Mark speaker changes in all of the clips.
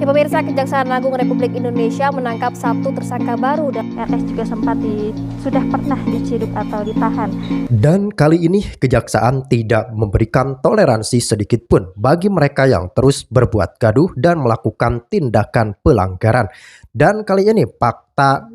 Speaker 1: Ya, pemirsa, Kejaksaan Agung Republik Indonesia menangkap Sabtu tersangka baru dan RS juga sudah pernah diciduk atau ditahan.
Speaker 2: Dan kali ini Kejaksaan tidak memberikan toleransi sedikit pun bagi mereka yang terus berbuat gaduh dan melakukan tindakan pelanggaran. Dan kali ini fakta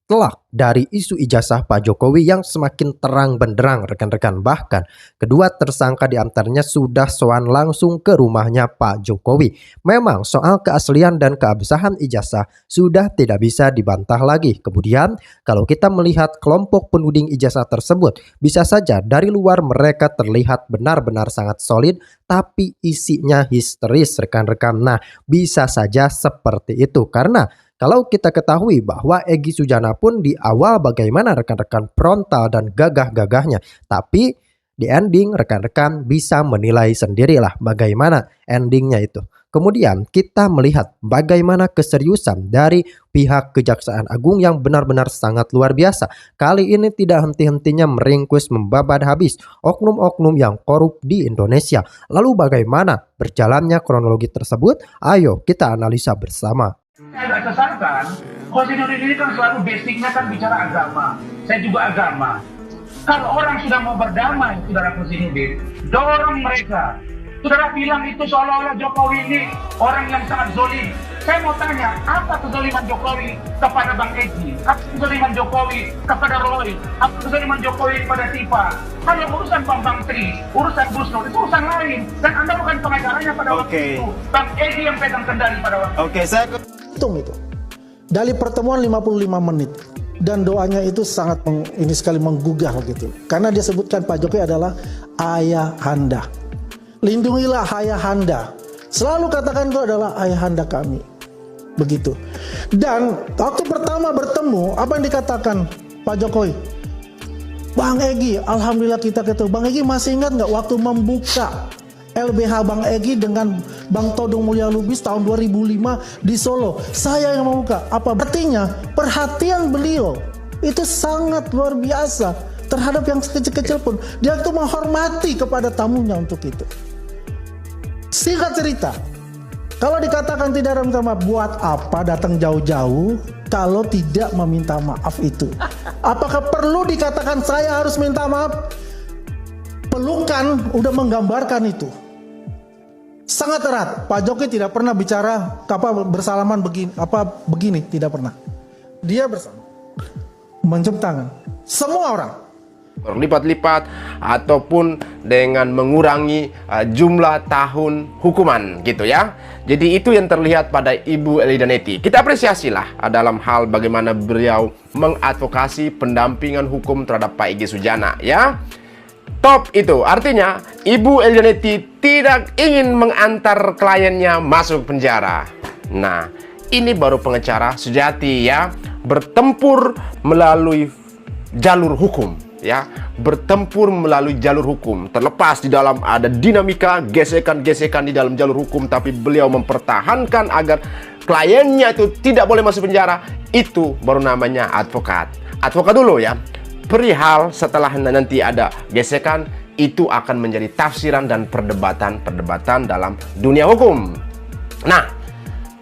Speaker 2: telak dari isu ijazah Pak Jokowi yang semakin terang benderang rekan-rekan. Bahkan kedua tersangka diantaranya sudah sowan langsung ke rumahnya Pak Jokowi. Memang soal keaslian dan keabsahan ijazah sudah tidak bisa dibantah lagi. Kemudian kalau kita melihat kelompok penuding ijazah tersebut, bisa saja dari luar mereka terlihat benar-benar sangat solid, tapi isinya histeris rekan-rekan. Nah, bisa saja seperti itu karena kalau kita ketahui bahwa Egy Sujana pun di awal bagaimana rekan-rekan frontal dan gagah-gagahnya. Tapi di ending rekan-rekan bisa menilai sendirilah bagaimana endingnya itu. Kemudian kita melihat bagaimana keseriusan dari pihak Kejaksaan Agung yang benar-benar sangat luar biasa. Kali ini tidak henti-hentinya meringkus membabat habis oknum-oknum yang korup di Indonesia. Lalu bagaimana berjalannya kronologi tersebut? Ayo kita analisa bersama.
Speaker 3: Saya agak kesalkan, Konstitusi ini kan selalu basicnya kan bicara agama. Saya juga agama. Kalau orang sudah mau berdamai, saudara Konstitusi, dorong mereka. Saudara bilang itu seolah-olah Jokowi ini orang yang sangat zolim. Saya mau tanya, apa kezoliman Jokowi kepada Bang Egy? Apa kezoliman Jokowi kepada Roy? Apa kezoliman Jokowi kepada Tifa? Kalau urusan Bang Tri, urusan Gus Nur, itu urusan lain. Dan Anda bukan pengacaranya pada waktu itu. Bang Egy yang pegang kendali pada waktu itu.
Speaker 4: Hitung itu dari pertemuan 55 menit dan doanya itu sangat ini sekali menggugah gitu karena dia sebutkan Pak Jokowi adalah ayahanda, lindungilah ayahanda, selalu katakan itu adalah ayahanda kami begitu. Dan waktu pertama bertemu apa yang dikatakan Pak Jokowi, Bang Egy, alhamdulillah kita ketemu. Bang Egy masih ingat nggak waktu membuka LBH Bang Egy dengan Bang Todung Mulya Lubis tahun 2005 di Solo? Saya yang membuka. Apa artinya? Perhatian beliau itu sangat luar biasa terhadap yang kecil-kecil pun. Dia itu menghormati kepada tamunya untuk itu. Singkat cerita, kalau dikatakan tidak ada minta maaf, buat apa datang jauh-jauh kalau tidak meminta maaf itu? Apakah perlu dikatakan saya harus minta maaf? Pelukan udah menggambarkan itu. Sangat erat. Pak Jokowi tidak pernah bicara bersalaman begini, tidak pernah. Dia bersama, mencium tangan. Semua orang
Speaker 5: berlipat-lipat ataupun dengan mengurangi jumlah tahun hukuman gitu ya. Jadi itu yang terlihat pada Ibu Elidaneti. Kita apresiasilah dalam hal bagaimana beliau mengadvokasi pendampingan hukum terhadap Pak Egy Sujana ya. Top itu, artinya Ibu Elidaneti tidak ingin mengantar kliennya masuk penjara. Nah, ini baru pengacara sejati ya, bertempur melalui jalur hukum ya, bertempur melalui jalur hukum. Terlepas di dalam ada dinamika gesekan-gesekan di dalam jalur hukum, tapi beliau mempertahankan agar kliennya itu tidak boleh masuk penjara. Itu baru namanya advokat. Advokat dulu ya. Perihal setelah nanti ada gesekan, itu akan menjadi tafsiran dan perdebatan dalam dunia hukum. Nah,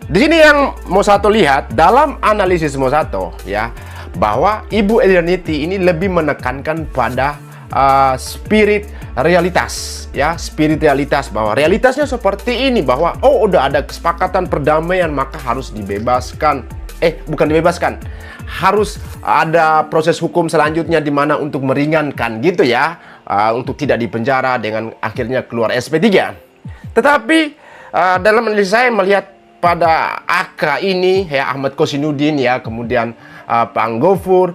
Speaker 5: di sini yang Mosato lihat dalam analisis Mosato ya, bahwa Ibu Elidaneti ini lebih menekankan pada spirit realitas ya, spirit realitas, bahwa realitasnya seperti ini, bahwa oh udah ada kesepakatan perdamaian maka harus dibebaskan. Bukan dibebaskan, harus ada proses hukum selanjutnya di mana untuk meringankan gitu ya, untuk tidak dipenjara dengan akhirnya keluar SP3. Tetapi dalam analisis saya melihat pada AK ini ya, Ahmad Kosinudin ya, kemudian Pak Gofur,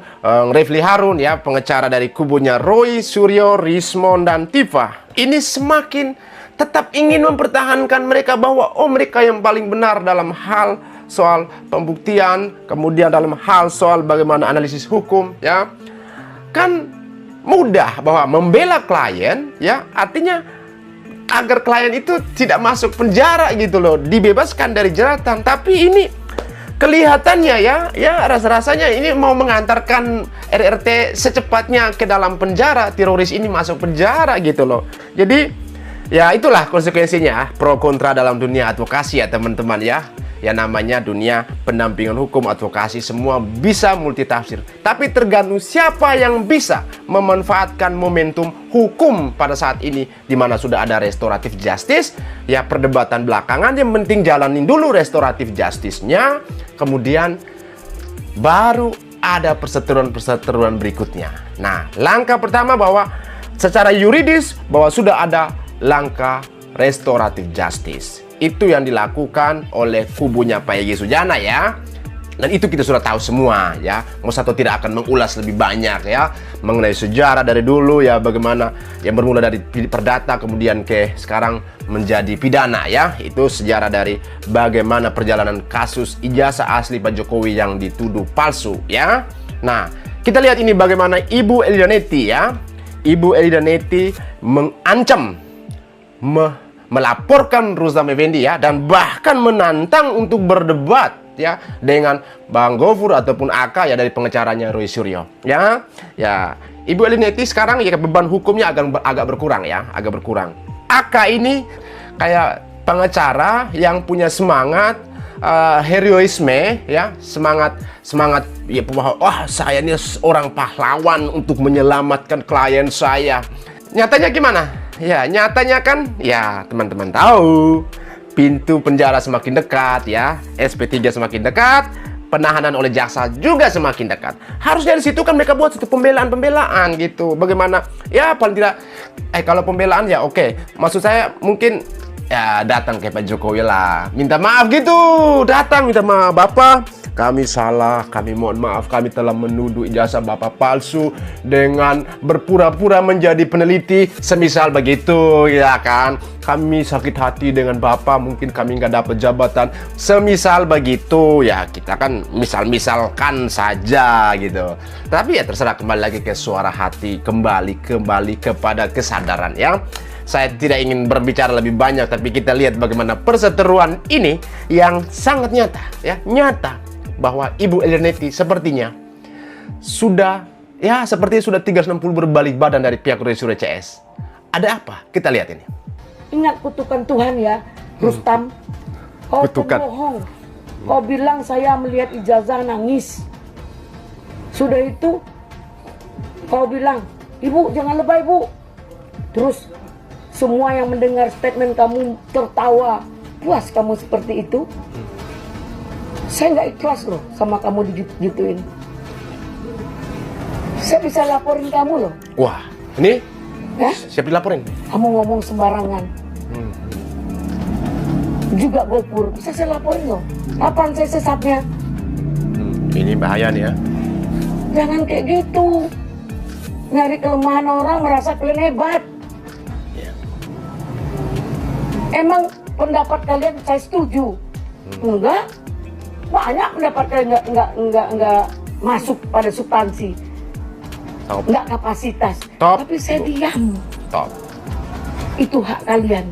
Speaker 5: Refli Harun ya, pengacara dari kubunya Roy, Suryo, Rismon dan Tifa, ini semakin tetap ingin mempertahankan mereka bahwa oh mereka yang paling benar dalam hal soal pembuktian, kemudian dalam hal soal bagaimana analisis hukum ya. Kan mudah bahwa membela klien ya, artinya agar klien itu tidak masuk penjara gitu loh, dibebaskan dari jeratan. Tapi ini kelihatannya ya rasa-rasanya ini mau mengantarkan RRT secepatnya ke dalam penjara, teroris ini masuk penjara gitu loh. Jadi ya itulah konsekuensinya pro kontra dalam dunia advokasi ya teman-teman ya. ya namanya dunia pendampingan hukum, advokasi, semua bisa multitafsir. Tapi tergantung siapa yang bisa memanfaatkan momentum hukum pada saat ini, di mana sudah ada restoratif justice, ya perdebatan belakangan, yang penting jalanin dulu restoratif justice-nya, kemudian baru ada perseteruan-perseteruan berikutnya. Nah, langkah pertama bahwa secara yuridis bahwa sudah ada langkah restoratif justice. Itu yang dilakukan oleh kubunya Pak Egy Sujana ya. Dan itu kita sudah tahu semua ya. Mas Sato tidak akan mengulas lebih banyak ya mengenai sejarah dari dulu ya, bagaimana yang bermula dari perdata kemudian ke sekarang menjadi pidana ya. Itu sejarah dari bagaimana perjalanan kasus ijazah asli Pak Jokowi yang dituduh palsu ya. Nah, kita lihat ini bagaimana Ibu Elidanetti ya. Ibu Elidanetti mengancam melaporkan Rustam Effendi ya, dan bahkan menantang untuk berdebat ya dengan Bang Gofur ataupun AK ya dari pengacaranya Roy Suryo ya. Ya, Ibu Elidanetti sekarang ya beban hukumnya agak berkurang ya, agak berkurang. AK ini kayak pengacara yang punya semangat heroisme ya, semangat ya bahwa wah saya ini seorang pahlawan untuk menyelamatkan klien saya. Nyatanya gimana? Ya, nyatanya kan ya teman-teman tahu, pintu penjara semakin dekat ya, SP3 semakin dekat, penahanan oleh jaksa juga semakin dekat. Harusnya di situ kan mereka buat satu pembelaan gitu. Bagaimana? Ya paling tidak kalau pembelaan ya oke. Maksud saya mungkin ya datang ke Pak Jokowi lah, minta maaf gitu, datang minta maaf, Bapak kami salah, kami mohon maaf, kami telah menuduh ijazah Bapak palsu dengan berpura-pura menjadi peneliti, semisal begitu ya kan. Kami sakit hati dengan Bapak, mungkin kami nggak dapat jabatan, semisal begitu ya. Kita kan misalkan saja gitu. Tapi ya terserah, kembali lagi ke suara hati, kembali kepada kesadaran ya. Saya tidak ingin berbicara lebih banyak, tapi kita lihat bagaimana perseteruan ini yang sangat nyata ya, nyata bahwa Ibu Elidanetti sepertinya sudah sudah 360 berbalik badan dari pihak Roy Suryo CS. Ada apa? Kita lihat ini.
Speaker 6: Ingat kutukan Tuhan ya, Rustam. Kau pembohong. Kau bilang saya melihat ijazah nangis. Sudah itu kau bilang, Ibu jangan lebay Bu. Terus semua yang mendengar statement kamu tertawa. Puas kamu seperti itu? Saya nggak ikhlas loh sama kamu digituin. Saya bisa laporin kamu loh.
Speaker 5: Wah, ini siap dilaporin?
Speaker 6: Kamu ngomong sembarangan. Juga Gofur, bisa saya laporin loh. Kapan saya sesatnya?
Speaker 5: Ini bahaya nih ya.
Speaker 6: Jangan kayak gitu. Nyari kelemahan orang, merasa kalian hebat. Emang pendapat kalian saya setuju? Enggak. Banyak pendapat kalian enggak masuk pada substansi. Enggak kapasitas. Tapi saya diam. Itu hak kalian.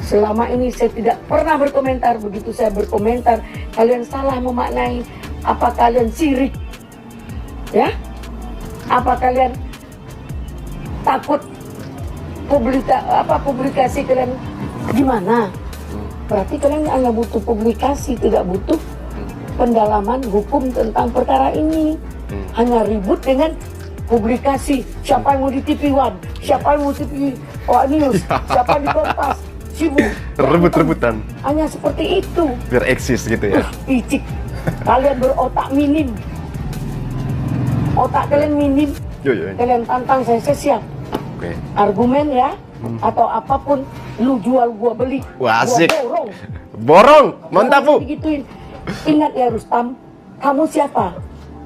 Speaker 6: Selama ini saya tidak pernah berkomentar. Begitu saya berkomentar, kalian salah memaknai. Apa kalian sirik? Ya? Apa kalian takut publikasi kalian gimana? Berarti kalian hanya butuh publikasi, tidak butuh pendalaman hukum tentang perkara ini. Hanya ribut dengan publikasi. Siapa yang mau di TV One, siapa yang mau di TV News, siapa yang di Kompas, sibuk
Speaker 5: rebut-rebutan.
Speaker 6: Hanya seperti itu.
Speaker 5: Biar eksis gitu ya.
Speaker 6: Icik. Kalian berotak minim. Otak kalian minim. Kalian tantang saya siap. Argumen ya, atau apapun, lu jual gua beli.
Speaker 5: Wah, asik.
Speaker 6: Gua
Speaker 5: borong, mantap Bu.
Speaker 6: Digituin. Ingat ya Rustam, kamu siapa?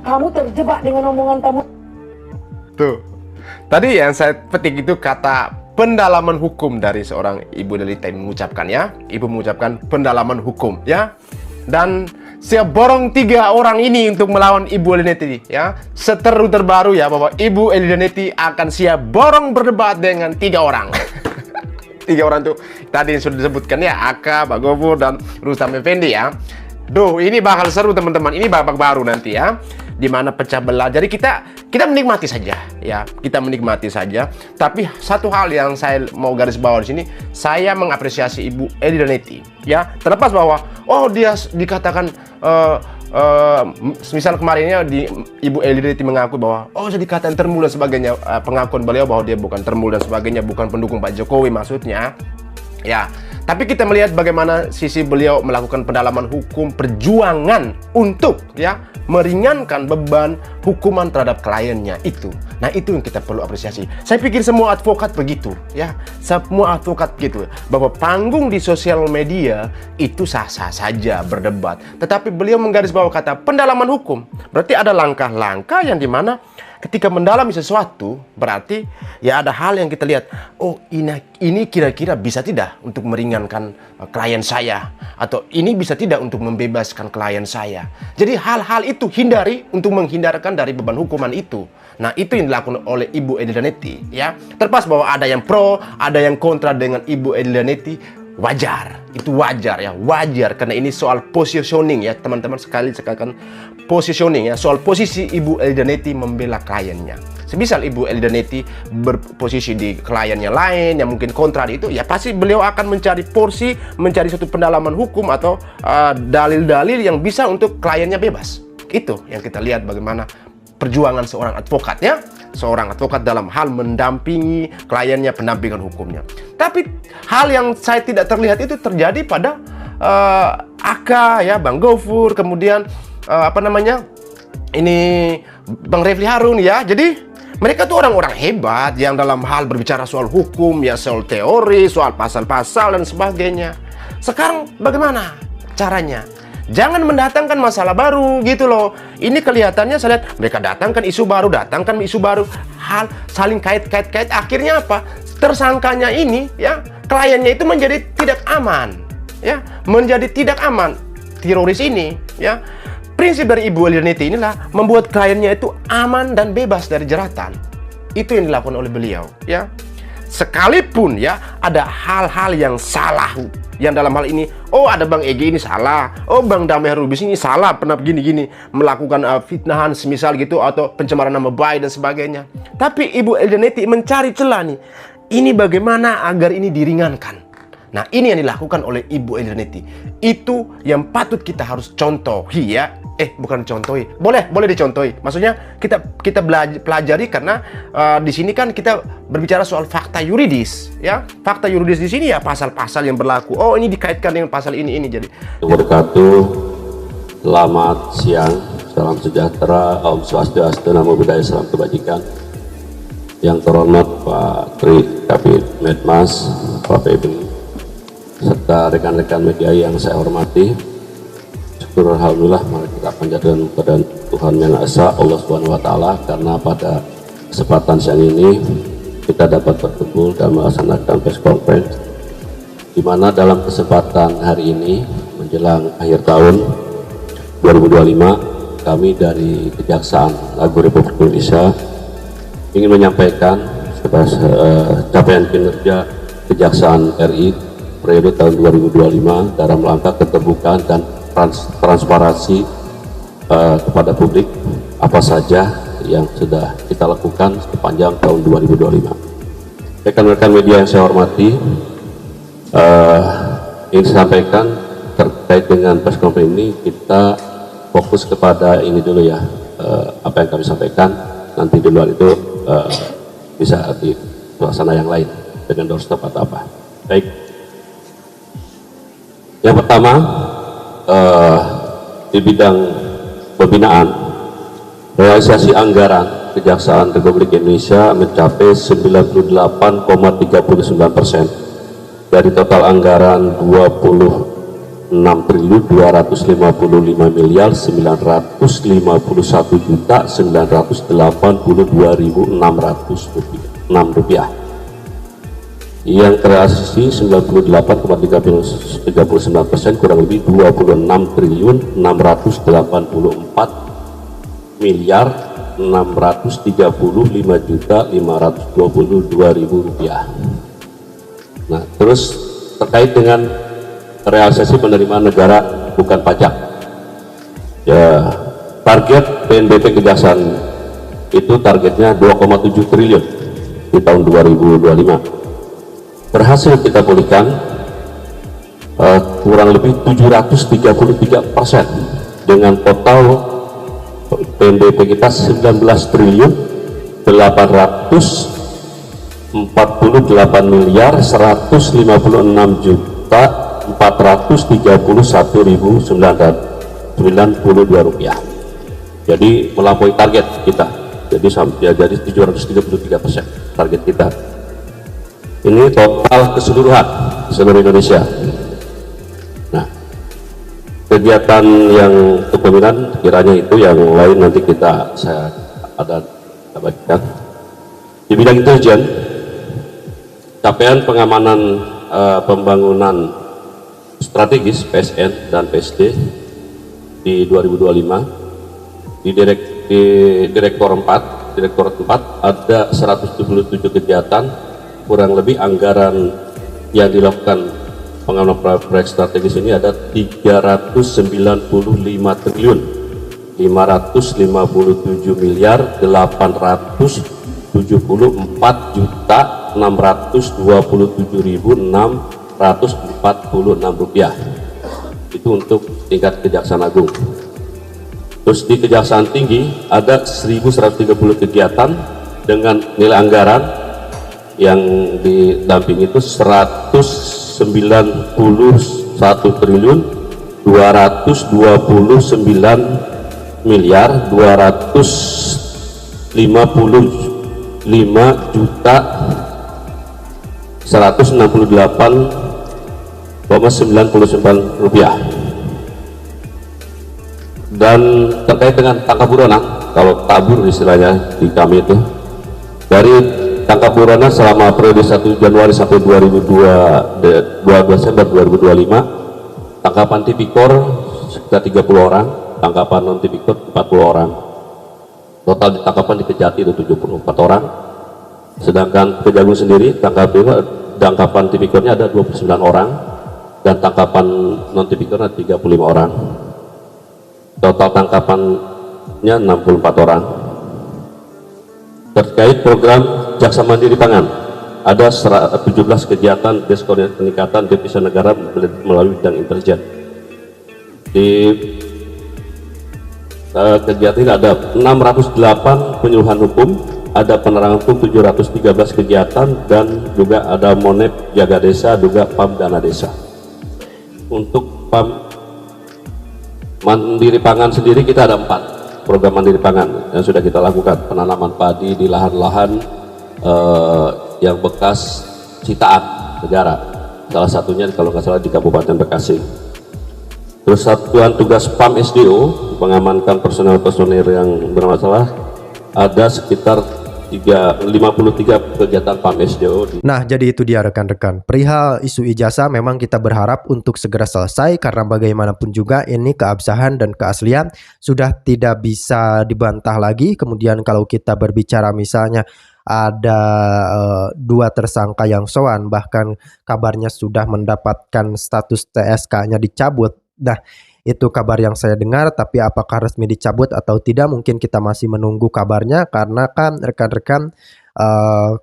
Speaker 6: Kamu terjebak dengan omongan kamu.
Speaker 5: Tuh, tadi yang saya petik itu kata pendalaman hukum dari seorang Ibu Elidanetti mengucapkan ya. Ibu mengucapkan pendalaman hukum ya. Dan siap borong 3 orang ini untuk melawan Ibu Elidanetti ya. Seteru terbaru ya bahwa Ibu Elidanetti akan siap borong berdebat dengan 3 orang. 3 orang tuh tadi yang sudah disebutkan ya, AK, Pak Gofur dan Rustam Effendi ya. Duh, ini bakal seru teman-teman. Ini babak baru nanti ya. di mana pecah belah. Jadi kita menikmati saja, ya, kita menikmati saja. Tapi satu hal yang saya mau garis bawah di sini, saya mengapresiasi Ibu Edi Daneti, ya, terlepas bahwa dia dikatakan misal kemarinnya Ibu Edi Daneti mengaku bahwa saya dikatakan termul dan sebagainya, pengakuan beliau bahwa dia bukan termul dan sebagainya, bukan pendukung Pak Jokowi maksudnya, ya. Tapi kita melihat bagaimana sisi beliau melakukan pendalaman hukum, perjuangan untuk, ya, meringankan beban hukuman terhadap kliennya itu. Nah, itu yang kita perlu apresiasi. Saya pikir semua advokat begitu, ya. Semua advokat gitu, bahwa panggung di sosial media itu sah-sah saja berdebat. Tetapi beliau menggarisbawahi kata pendalaman hukum. Berarti ada langkah-langkah yang dimana ketika mendalami sesuatu, berarti ya ada hal yang kita lihat, ini kira-kira bisa tidak untuk meringankan klien saya, atau ini bisa tidak untuk membebaskan klien saya. Jadi hal-hal itu hindari untuk menghindarkan dari beban hukuman itu. Nah, itu yang dilakukan oleh Ibu Edi Daneti, ya. Terlepas bahwa ada yang pro, ada yang kontra dengan Ibu Edi Daneti, wajar, itu wajar, ya, wajar, karena ini soal positioning, ya, teman-teman, sekali kan positioning, ya, soal posisi Ibu Edi Daneti membela kliennya. Semisal Ibu Edi Daneti berposisi di kliennya lain yang mungkin kontra itu, ya pasti beliau akan mencari porsi, mencari suatu pendalaman hukum atau dalil-dalil yang bisa untuk kliennya bebas. Itu yang kita lihat bagaimana perjuangan seorang advokat, ya, seorang advokat dalam hal mendampingi kliennya, pendampingan hukumnya. Tapi hal yang saya tidak terlihat itu terjadi pada Aka, ya, Bang Gofur, kemudian ini Bang Refli Harun, ya. Jadi mereka tuh orang-orang hebat yang dalam hal berbicara soal hukum, ya, soal teori, soal pasal-pasal dan sebagainya. Sekarang bagaimana caranya? Jangan mendatangkan masalah baru gitu loh. Ini kelihatannya saya lihat mereka datangkan isu baru, hal saling kait-kait. Akhirnya apa? Tersangkanya ini, ya, kliennya itu menjadi tidak aman, ya, menjadi tidak aman. Teroris ini, ya. Prinsip dari Ibu Edi Daneti inilah membuat kliennya itu aman dan bebas dari jeratan. Itu yang dilakukan oleh beliau, ya. Sekalipun, ya, ada hal-hal yang salah, yang dalam hal ini, ada Bang Egy ini salah, Bang Damai Rubis ini salah, pernah gini-gini melakukan fitnahan semisal gitu, atau pencemaran nama baik dan sebagainya. Tapi Ibu Edi Daneti mencari celah nih, ini bagaimana agar ini diringankan. Nah, ini yang dilakukan oleh Ibu Edi Daneti. Itu yang patut kita harus contohi, ya. Bukan contohi, boleh dicontohi. Maksudnya kita pelajari, karena di sini kan kita berbicara soal fakta yuridis, ya. Fakta yuridis di sini, ya, pasal-pasal yang berlaku. Ini dikaitkan dengan pasal ini. Jadi
Speaker 7: wabarakatuh. Selamat siang, salam sejahtera, Om Swastiastu, Namo Buddhaya, salam kebajikan. Yang terhormat Pak Tri Kapit Medmas, Pak Febri, serta rekan-rekan media yang saya hormati. Syukur alhamdulillah, mari kita panjatkan kepada Tuhan Yang Maha Esa, Allah Subhanahu wa taala, karena pada kesempatan siang ini kita dapat berkumpul dan melaksanakan press conference, di mana dalam kesempatan hari ini menjelang akhir tahun 2025, kami dari Kejaksaan Agung Republik Indonesia ingin menyampaikan capaian kinerja Kejaksaan RI periode tahun 2025 dalam rangka keterbukaan dan transparansi kepada publik apa saja yang sudah kita lakukan sepanjang tahun 2025. Rekan-rekan media yang saya hormati, ingin disampaikan terkait dengan press conference ini, kita fokus kepada ini dulu, ya, apa yang kami sampaikan. Nanti di luar itu bisa di suasana yang lain dengan doorstep atau apa. Baik, yang pertama, di bidang pembinaan, realisasi anggaran Kejaksaan Republik Indonesia mencapai 98,39% dari total anggaran 26.255.981.982.606 rupiah, yang terrealisasi 98,39%, kurang lebih 26.635.522.000 rupiah. Nah, terus terkait dengan realisasi penerimaan negara bukan pajak, ya, target PNBP Kejaksaan itu targetnya 2,7 triliun di tahun 2025. Berhasil kita pulihkan kurang lebih 733% dengan total PNBP kita 19 triliun 848 miliar 156 juta 431.992 rupiah. Jadi melampaui target kita. Jadi 733% target kita. Ini total keseluruhan seluruh Indonesia. Nah, kegiatan yang kepemimpinan kiranya itu, yang lain nanti saya bagikan. Di bidang intelijen, capaian pengamanan pembangunan strategis PSN dan PSD di 2025 di Direktorat 4 ada 177 kegiatan, kurang lebih anggaran yang dilakukan pengamanan proyek strategis ini ada 395 triliun 557 miliar 874 juta 627.646 rupiah. Itu untuk tingkat Kejaksaan Agung. Terus di Kejaksaan Tinggi ada 1130 kegiatan dengan nilai anggaran yang didampingi itu 191 triliun 229 miliar 255 juta 168,99 rupiah. Dan terkait dengan tangkap buronan, kalau tabur istilahnya di kami itu, dari tangkap buronan selama periode 1 Januari sampai 2 Desember 2025, tangkapan tipikor sekitar 30 orang, tangkapan non tipikor 40 orang. Total tangkapan di Kejati itu 74 orang. Sedangkan Kejagung sendiri tangkapan tipikornya ada 29 orang dan tangkapan non tipikornya 35 orang. Total tangkapannya 64 orang. Terkait program Jaksa Mandiri Pangan, ada 17 kegiatan Deskoordinasi Peningkatan Devisa Negara melalui bidang intelijen. Di kegiatan ini ada 608 penyuluhan hukum, ada penerangan hukum 713 kegiatan, dan juga ada Monep Jaga Desa, juga PAM Dana Desa. Untuk PAM Mandiri Pangan sendiri kita ada 4 program Mandiri Pangan yang sudah kita lakukan, penanaman padi di lahan-lahan yang bekas sitaan negara, salah satunya kalau nggak salah di Kabupaten Bekasi. Terus satuan tugas PAM SDO mengamankan personel-personel yang bermasalah, ada sekitar 53 kegiatan PAM SDO.
Speaker 2: Nah, jadi itu dia rekan-rekan. Perihal isu ijazah memang kita berharap untuk segera selesai, karena bagaimanapun juga ini keabsahan dan keaslian sudah tidak bisa dibantah lagi. Kemudian kalau kita berbicara misalnya ada 2 tersangka yang sowan, bahkan kabarnya sudah mendapatkan status TSK-nya dicabut. Nah, itu kabar yang saya dengar, tapi apakah resmi dicabut atau tidak mungkin kita masih menunggu kabarnya, karena kan rekan-rekan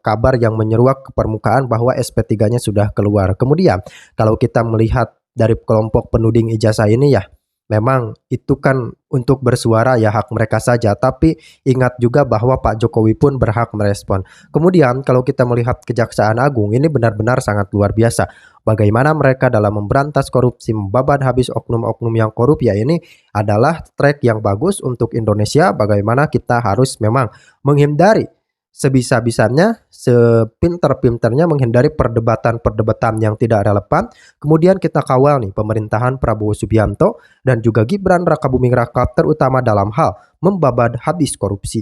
Speaker 2: kabar yang menyeruak ke permukaan bahwa SP3-nya sudah keluar. Kemudian kalau kita melihat dari kelompok penuding ijazah ini, ya memang itu kan untuk bersuara, ya hak mereka saja, tapi ingat juga bahwa Pak Jokowi pun berhak merespon. Kemudian kalau kita melihat Kejaksaan Agung, ini benar-benar sangat luar biasa. Bagaimana mereka dalam memberantas korupsi, membabat habis oknum-oknum yang korup, ya ini adalah track yang bagus untuk Indonesia. Bagaimana kita harus memang menghindari sebisa-bisanya, sepinter-pinternya menghindari perdebatan-perdebatan yang tidak relevan. Kemudian kita kawal nih pemerintahan Prabowo Subianto dan juga Gibran Rakabuming Raka, terutama dalam hal membabat habis korupsi.